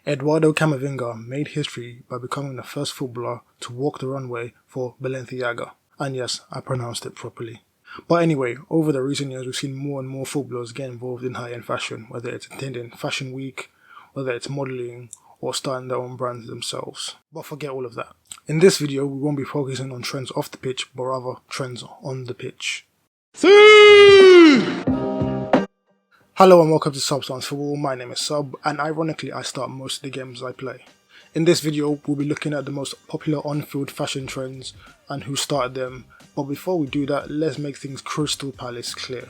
Eduardo Camavinga made history by becoming the first footballer to walk the runway for Balenciaga. And yes, I pronounced it properly. But anyway, over the recent years we've seen more and more footballers get involved in high-end fashion, whether it's attending Fashion Week, whether it's modelling, or starting their own brands themselves. But forget all of that. In this video we won't be focusing on trends off the pitch, but rather trends on the pitch. Hello and welcome to SubStanceFtbl. My name is Sub, and ironically I start most of the games I play. In this video we'll be looking at the most popular on-field fashion trends and who started them, but before we do that, let's make things crystal palace clear.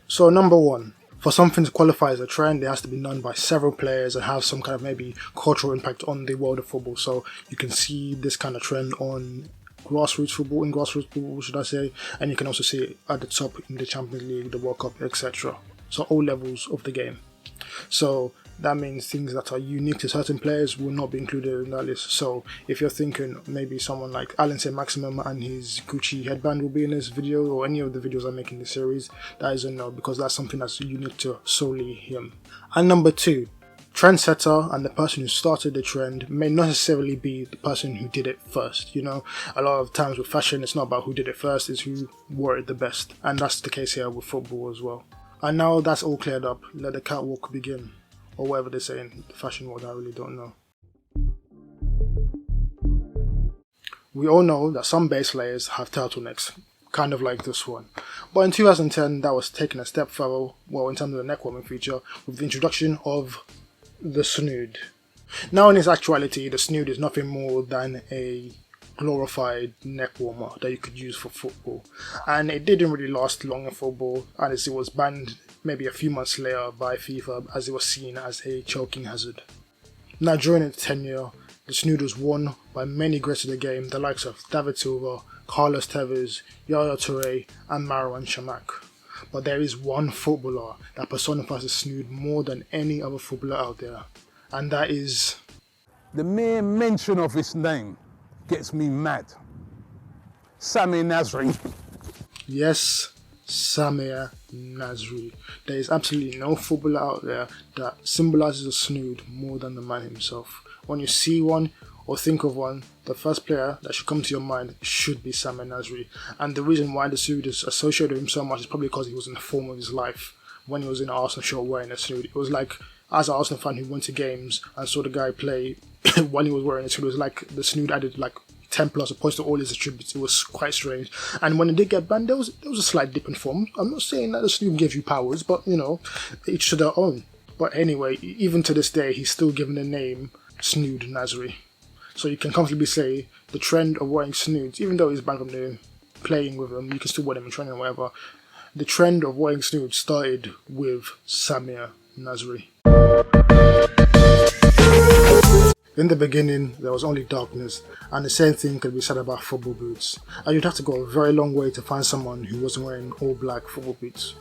So number 1, for something to qualify as a trend, it has to be known by several players and have some kind of maybe cultural impact on the world of football. So you can see this kind of trend on grassroots football should I say, and you can also see it at the top in the Champions League, the World Cup, etc. So all levels of the game. So that means things that are unique to certain players will not be included in that list. So if you're thinking maybe someone like Alan St. Maximum and his Gucci headband will be in this video, or any of the videos I make in this series, that is a no, because that's something that's unique to solely him. And number 2, trendsetter and the person who started the trend may not necessarily be the person who did it first. You know, a lot of times with fashion it's not about who did it first, it's who wore it the best, and that's the case here with football as well. And now that's all cleared up, let the catwalk begin, or whatever they say in the fashion world, I really don't know. We all know that some base layers have turtlenecks, kind of like this one. But in 2010 that was taken a step further, well, in terms of the neck warming feature, with the introduction of the Snood. Now in its actuality, the Snood is nothing more than a glorified neck warmer that you could use for football, and it didn't really last long in football, and it was banned maybe a few months later by FIFA as it was seen as a choking hazard. Now during its tenure, the Snood was worn by many greats of the game, the likes of David Silva, Carlos Tevez, Yaya Toure and Marouane Chamakh. But there is one footballer that personifies the Snood more than any other footballer out there, and that is... the mere mention of his name gets me mad. Samir Nasri. Yes, Samir Nasri. There is absolutely no footballer out there that symbolises a Snood more than the man himself. When you see one or think of one, the first player that should come to your mind should be Samir Nasri. And the reason why the Snood is associated with him so much is probably because he was in the form of his life when he was in an Arsenal shirt wearing a Snood. It was like, as an Arsenal fan who went to games and saw the guy play while he was wearing it, it was like the Snood added like 10 plus opposed to all his attributes. It was quite strange. And when it did get banned, there was a slight dip in form. I'm not saying that the Snood gave you powers, but you know, each to their own. But anyway, even to this day, he's still given the name Snood Nasri. So you can comfortably say the trend of wearing Snoods, even though he's banned from the playing with them, you can still wear them in training or whatever. The trend of wearing Snoods started with Samir Nasri. In the beginning, there was only darkness, and the same thing could be said about football boots. And you'd have to go a very long way to find someone who wasn't wearing all black football boots.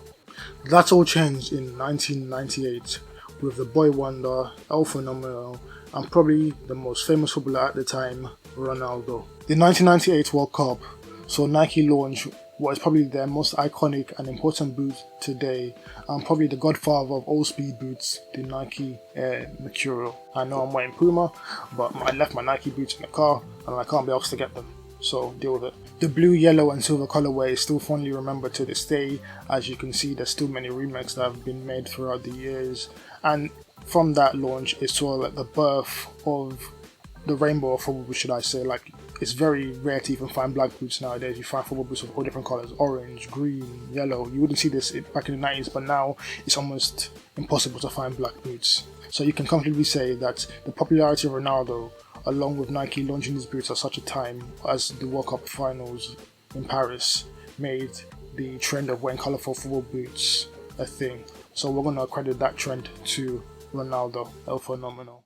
That all changed in 1998 with the boy wonder, El Phenomenal, and probably the most famous footballer at the time, Ronaldo. The 1998 World Cup saw Nike launch what is probably their most iconic and important boot today, and probably the godfather of all speed boots, the Nike Air Mercurial. I know I'm wearing Puma, but I left my Nike boots in the car and I can't be asked to get them, so deal with it. The blue, yellow and silver colorway is still fondly remembered to this day. As you can see, there's still many remakes that have been made throughout the years, and from that launch it saw like the birth of the rainbow of football, should I say. Like, it's very rare to even find black boots nowadays. You find football boots of all different colours, orange, green, yellow. You wouldn't see this back in the 90s, but now it's almost impossible to find black boots. So you can comfortably say that the popularity of Ronaldo, along with Nike launching these boots at such a time as the World Cup finals in Paris, made the trend of wearing colourful football boots a thing. So we're going to credit that trend to Ronaldo, El Phenomenal.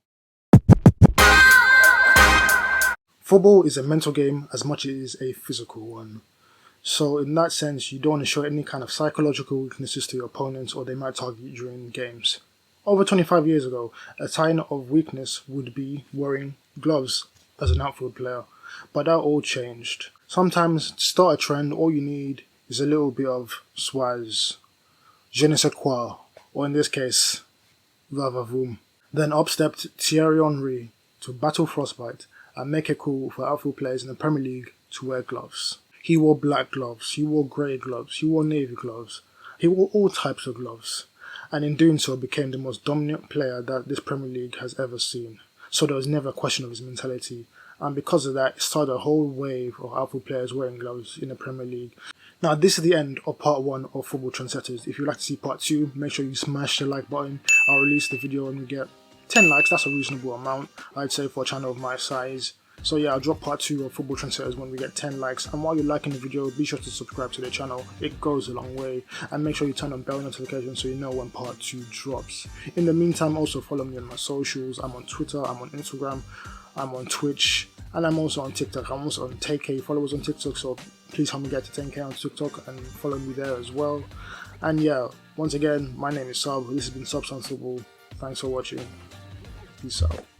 Football is a mental game as much as it is a physical one. So in that sense, you don't want to show any kind of psychological weaknesses to your opponents, or they might target you during games. Over 25 years ago, a sign of weakness would be wearing gloves as an outfield player, but that all changed. Sometimes to start a trend, all you need is a little bit of swaz, je ne sais quoi, or in this case, va-va-voom. Then up stepped Thierry Henry to battle frostbite and make it cool for outfield players in the Premier League to wear gloves. He wore black gloves, he wore grey gloves, he wore navy gloves, he wore all types of gloves, and in doing so became the most dominant player that this Premier League has ever seen. So there was never a question of his mentality, and because of that, it started a whole wave of outfield players wearing gloves in the Premier League. Now, this is the end of part 1 of Football Trendsetters. If you'd like to see part 2, make sure you smash the like button. I'll release the video when we get 10 likes. That's a reasonable amount, I'd say, for a channel of my size. So yeah, I'll drop part 2 of Football Trendsetters when we get 10 likes. And while you're liking the video, be sure to subscribe to the channel. It goes a long way. And make sure you turn on bell notifications so you know when part 2 drops. In the meantime, also follow me on my socials. I'm on Twitter, I'm on Instagram, I'm on Twitch, and I'm also on TikTok. I'm also on 10k followers on TikTok, so please help me get to 10k on TikTok and follow me there as well. And yeah, once again, my name is Sub. This has been SubStanceFtbl. Thanks for watching. Peace out.